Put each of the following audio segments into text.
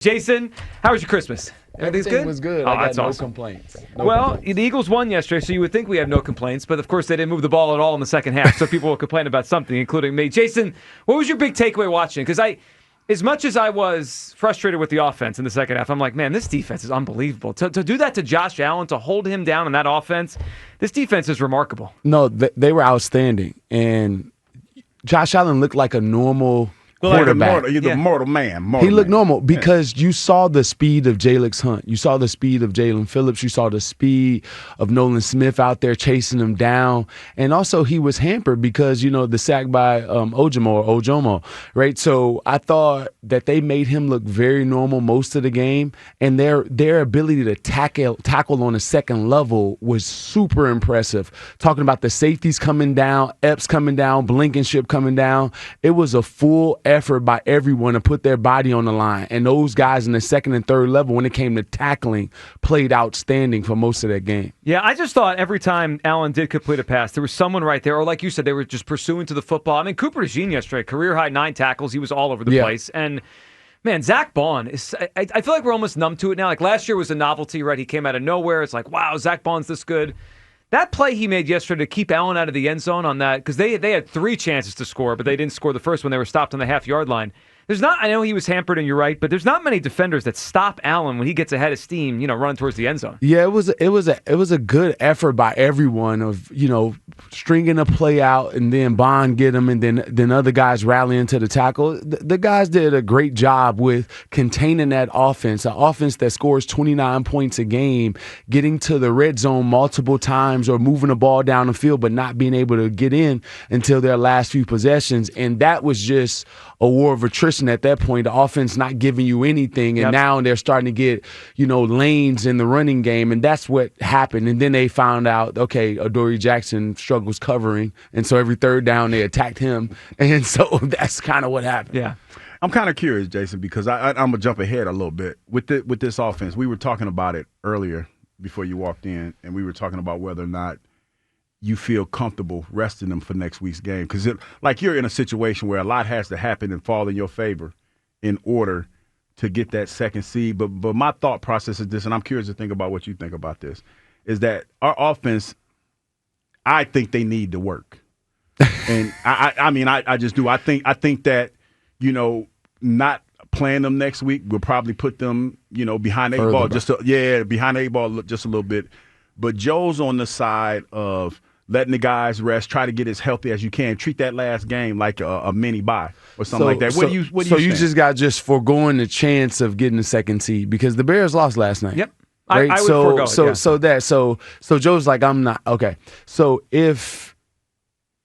Jason, how was your Christmas? Everything's Everything good? was good. Oh, I got that's no awesome. complaints. The Eagles won yesterday, so you would think we have no complaints, but of course they didn't move the ball at all in the second half, so people will complain about something, including me. Jason, what was your big takeaway watching? Because as much as I was frustrated with the offense in the second half, I'm like, man, this defense is unbelievable. To do that to Josh Allen, to hold him down in that offense, this defense is remarkable. No, they were outstanding, and Josh Allen looked like a normal quarterback. He's a mortal man. He looked normal because you saw the speed of Jalen Hurts. You saw the speed of Jalen Phillips. You saw the speed of Nolan Smith out there chasing him down. And also he was hampered because, the sack by Ojomo, right? So I thought that they made him look very normal most of the game. And their ability to tackle on a second level was super impressive. Talking about the safeties coming down, Epps coming down, Blankenship coming down. It was a full effort by everyone to put their body on the line. And those guys in the second and third level, when it came to tackling, played outstanding for most of that game. Yeah, I just thought every time Allen did complete a pass, there was someone right there, or like you said, they were just pursuing to the football. I mean, Cooper DeJean yesterday, career-high 9 tackles. He was all over the place. And, man, Zach Bond, I feel like we're almost numb to it now. Like last year was a novelty, right? He came out of nowhere. It's like, wow, Zach Bond's this good. That play he made yesterday to keep Allen out of the end zone on that, because they had 3 chances to score, but they didn't score the first one. They were stopped on the half-yard line. I know he was hampered, and you're right, but there's not many defenders that stop Allen when he gets ahead of steam, running towards the end zone. Yeah, it was a good effort by everyone of stringing a play out and then Bond get him and then other guys rallying to the tackle. The guys did a great job with containing that offense, an offense that scores 29 points a game, getting to the red zone multiple times or moving the ball down the field, but not being able to get in until their last few possessions. And that was just a war of attrition at that point. The offense not giving you anything, and now they're starting to get, lanes in the running game, and that's what happened. And then they found out, okay, Adoree Jackson struggles covering, and so every third down they attacked him, and so that's kind of what happened. Yeah. I'm kind of curious, Jason, because I'm going to jump ahead a little bit. With this offense, we were talking about it earlier before you walked in, and we were talking about whether or not you feel comfortable resting them for next week's game. Because you're in a situation where a lot has to happen and fall in your favor in order to get that second seed. But my thought process is this, and I'm curious to think about what you think about this, is that our offense, I think they need to work. And I just do. I think that, not playing them next week will probably put them, behind the eight ball. Behind the eight ball just a little bit. But Joe's on the side of letting the guys rest, try to get as healthy as you can. Treat that last game like a mini bye or something like that. What do you you just got foregoing the chance of getting the second seed because the Bears lost last night. Yep. Right? I would forego it. So Joe's like, I'm not okay. So if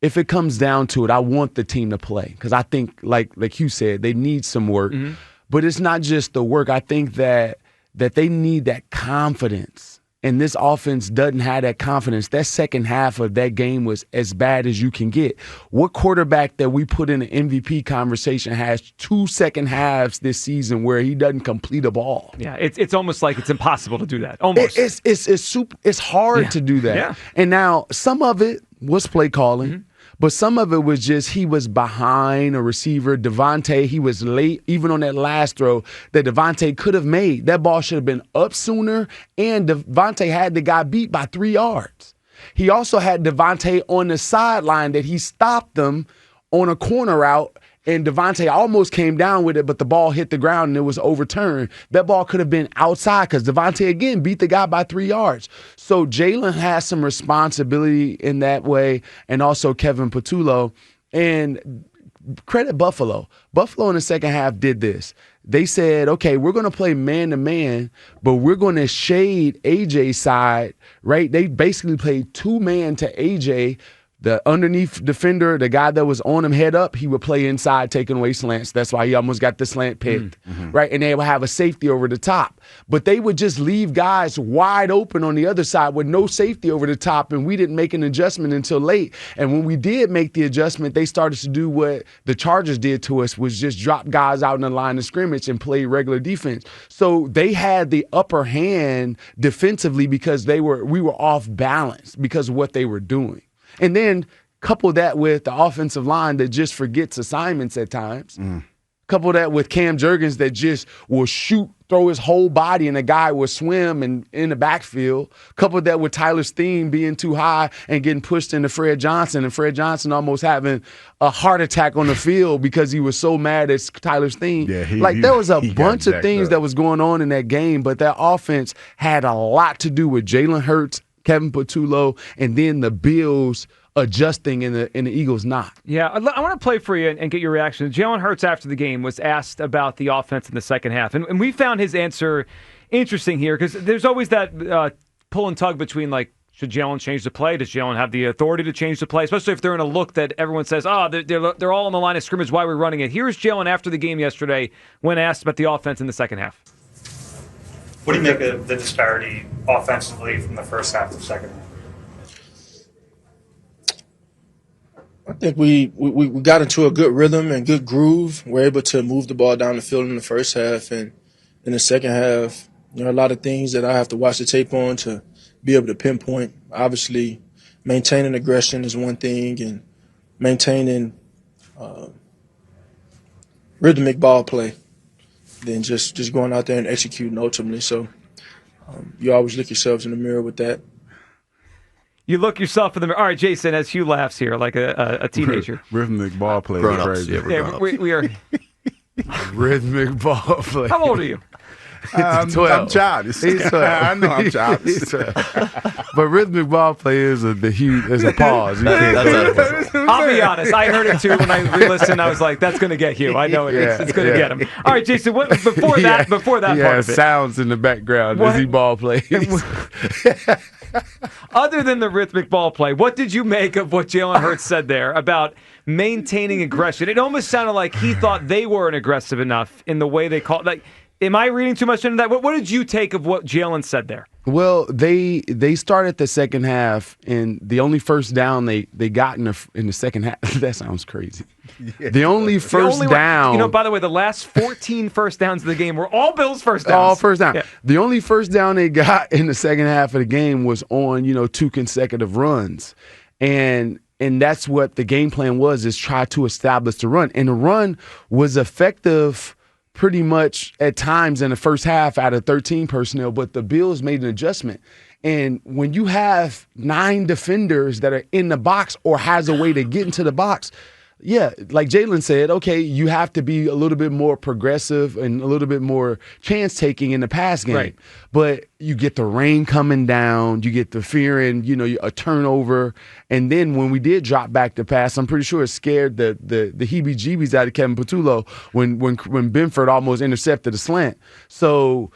it comes down to it, I want the team to play because I think like Hugh said, they need some work. Mm-hmm. But it's not just the work. I think that they need that confidence. And this offense doesn't have that confidence. That second half of that game was as bad as you can get. What quarterback that we put in the MVP conversation has 2 second halves this season where he doesn't complete a ball? Yeah, it's almost like it's impossible to do that. Almost. It's hard to do that. Yeah. And now some of it was play calling. Mm-hmm. But some of it was just he was behind a receiver. Devontae, he was late, even on that last throw that Devontae could have made. That ball should have been up sooner, and Devontae had the guy beat by 3 yards. He also had Devontae on the sideline that he stopped them on a corner route, and Devontae almost came down with it, but the ball hit the ground and it was overturned. That ball could have been outside because Devontae, again, beat the guy by 3 yards. So Jalen has some responsibility in that way, and also Kevin Patullo. And credit Buffalo. Buffalo in the second half did this. They said, okay, we're going to play man-to-man, but we're going to shade AJ's side, right? They basically played 2-man to AJ. The underneath defender, the guy that was on him head up, he would play inside, taking away slants. That's why he almost got the slant picked, right? And they would have a safety over the top. But they would just leave guys wide open on the other side with no safety over the top, and we didn't make an adjustment until late. And when we did make the adjustment, they started to do what the Chargers did to us, was just drop guys out in the line of scrimmage and play regular defense. So they had the upper hand defensively because we were off balance because of what they were doing. And then couple that with the offensive line that just forgets assignments at times. Couple that with Cam Jurgens that just will shoot, throw his whole body, and the guy will swim in the backfield. Couple that with Tyler Steen being too high and getting pushed into Fred Johnson, and Fred Johnson almost having a heart attack on the field because he was so mad at Tyler Steen. Yeah, there was a bunch of things that was going on in that game, but that offense had a lot to do with Jalen Hurts, Kevin Patullo, and then the Bills adjusting and the Eagles not. Yeah, I want to play for you and get your reaction. Jalen Hurts after the game was asked about the offense in the second half, and we found his answer interesting here because there's always that pull and tug between like, should Jalen change the play? Does Jalen have the authority to change the play? Especially if they're in a look that everyone says, they're all on the line of scrimmage, why we're running it. Here's Jalen after the game yesterday when asked about the offense in the second half. What do you make of the disparity offensively from the first half to the second half? I think we got into a good rhythm and good groove. We're able to move the ball down the field in the first half, and in the second half, there are a lot of things that I have to watch the tape on to be able to pinpoint. Obviously, maintaining aggression is one thing, and maintaining rhythmic ball play, then just going out there and executing ultimately. So you always look yourselves in the mirror with that. You look yourself in the mirror. All right, Jason, as Hugh laughs here like a teenager. Rhythmic ball play is crazy. Yeah, we are. Rhythmic ball play. How old are you? I'm childish. He's 12. I know I'm childish. But rhythmic ball play is a pause. I'll be honest. I heard it too when I re-listened. I was like, "That's going to get Hugh. I know it's going to get him." All right, Jason. Before that part of it, sounds in the background as he ball plays. Other than the rhythmic ball play, what did you make of what Jalen Hurts said there about maintaining aggression? It almost sounded like he thought they weren't aggressive enough in the way they called. Like, am I reading too much into that? What did you take of what Jalen said there? Well, they started the second half, and the only first down they got in the second half. That sounds crazy. Yeah. The only first down. By the way, the last 14 first downs of the game were all Bills first downs. All first down. Yeah. The only first down they got in the second half of the game was on 2 consecutive runs, and that's what the game plan was: is try to establish the run, and the run was effective pretty much at times in the first half out of 13 personnel, but the Bills made an adjustment. And when you have 9 defenders that are in the box or has a way to get into the box, yeah, like Jalen said, okay, you have to be a little bit more progressive and a little bit more chance-taking in the pass game. Right. But you get the rain coming down, you get the fear and, a turnover. And then when we did drop back to pass, I'm pretty sure it scared the heebie-jeebies out of Kevin Patullo when Benford almost intercepted a slant. So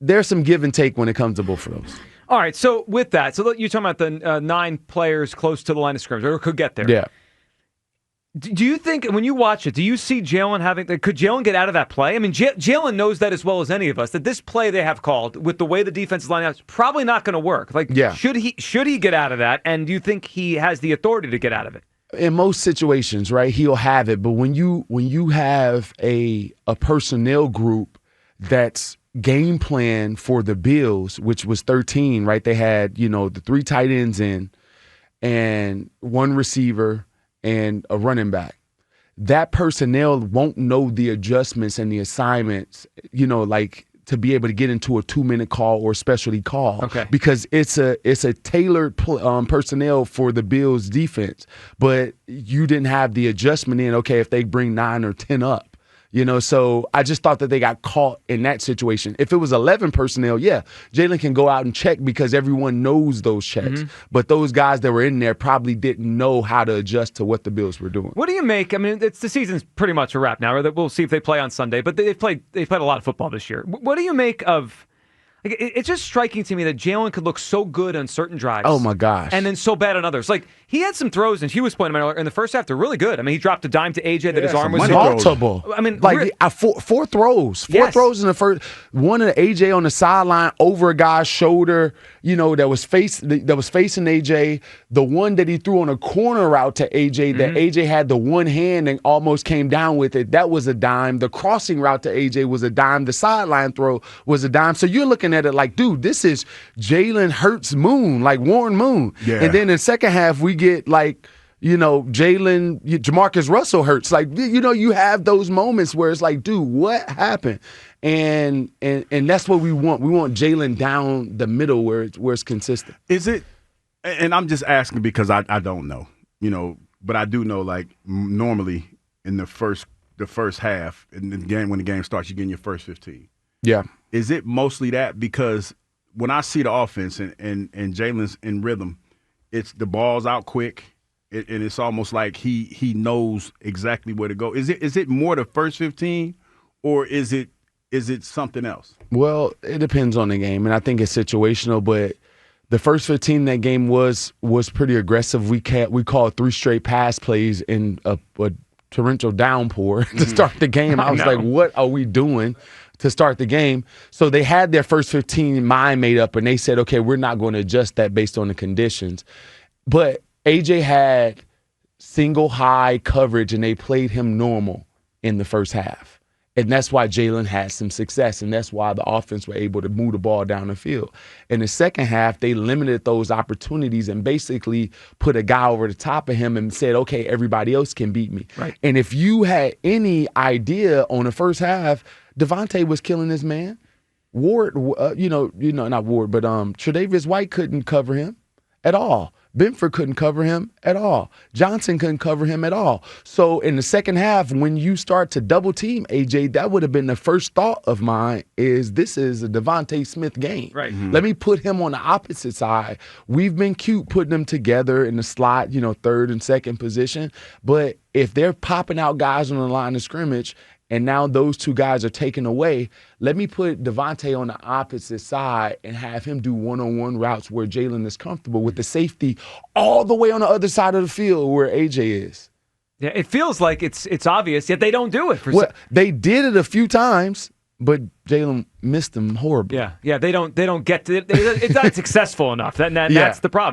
there's some give and take when it comes to both of those. All right, so with that, you're talking about the 9 players close to the line of scrimmage or could get there. Yeah. Do you think, when you watch it, do you see Jalen could Jalen get out of that play? I mean, Jalen knows that as well as any of us, that this play they have called, with the way the defense is lining up, is probably not going to work. Should he get out of that, and do you think he has the authority to get out of it? In most situations, right, he'll have it. But when you have a personnel group that's game plan for the Bills, which was 13, right? They had, the 3 tight ends in and 1 receiver and a running back. That personnel won't know the adjustments and the assignments, to be able to get into a 2-minute call or specialty call. Okay. Because it's a tailored personnel for the Bills defense. But you didn't have the adjustment in, okay, if they bring 9 or 10 up. So I just thought that they got caught in that situation. If it was 11 personnel, yeah, Jalen can go out and check because everyone knows those checks. Mm-hmm. But those guys that were in there probably didn't know how to adjust to what the Bills were doing. What do you make? I mean, the season's pretty much a wrap now. We'll see if they play on Sunday, but they've played a lot of football this year. What do you make of? It's just striking to me that Jalen could look so good on certain drives. Oh, my gosh. And then so bad on others. Like, he had some throws, and Hugh was pointing out in the first half, they're really good. I mean, he dropped a dime to AJ that his arm was multiple. I mean, four throws. Four throws in the first. One of AJ on the sideline over a guy's shoulder, that was facing AJ. The one that he threw on a corner route to AJ that AJ had the one hand and almost came down with it. That was a dime. The crossing route to AJ was a dime. The sideline throw was a dime. So you're looking at it like, dude, this is Jalen Hurts Moon, like Warren Moon. Yeah. And then in the second half, we get Jamarcus Russell hurts. Like, you have those moments where it's like, dude, what happened? And that's what we want. We want Jalen down the middle where it's consistent. Is it? And I'm just asking because I don't know, but I do know, like, normally in the first half in the game, when the game starts, you get in your first 15. Yeah. Is it mostly that? Because when I see the offense and Jalen's in rhythm, it's the ball's out quick. And it's almost like he knows exactly where to go. Is it more the first 15, or is it something else? Well, it depends on the game, and I think it's situational. But the first 15 in that game was pretty aggressive. We called 3 straight pass plays in a torrential downpour to start the game. I was like, what are we doing to start the game? So they had their first 15 mind made up, and they said, okay, we're not going to adjust that based on the conditions. But AJ had single high coverage, and they played him normal in the first half. And that's why Jalen had some success, and that's why the offense were able to move the ball down the field. In the second half, they limited those opportunities and basically put a guy over the top of him and said, okay, everybody else can beat me. Right. And if you had any idea on the first half, Devontae was killing this man. Ward, not Ward, but Tre'Davious White couldn't cover him at all. Benford couldn't cover him at all. Johnson couldn't cover him at all. So in the second half, when you start to double team AJ, that would have been the first thought of mine is this is a Devontae Smith game. Right. Mm-hmm. Let me put him on the opposite side. We've been cute putting them together in the slot, third and second position. But if they're popping out guys on the line of scrimmage and now those two guys are taken away, let me put Devontae on the opposite side and have him do one-on-one routes where Jalen is comfortable with the safety all the way on the other side of the field where AJ is. Yeah, it feels like it's obvious, yet they don't do it. They did it a few times, but Jalen missed them horribly. Yeah, they don't get to it. It's not successful enough. That's the problem.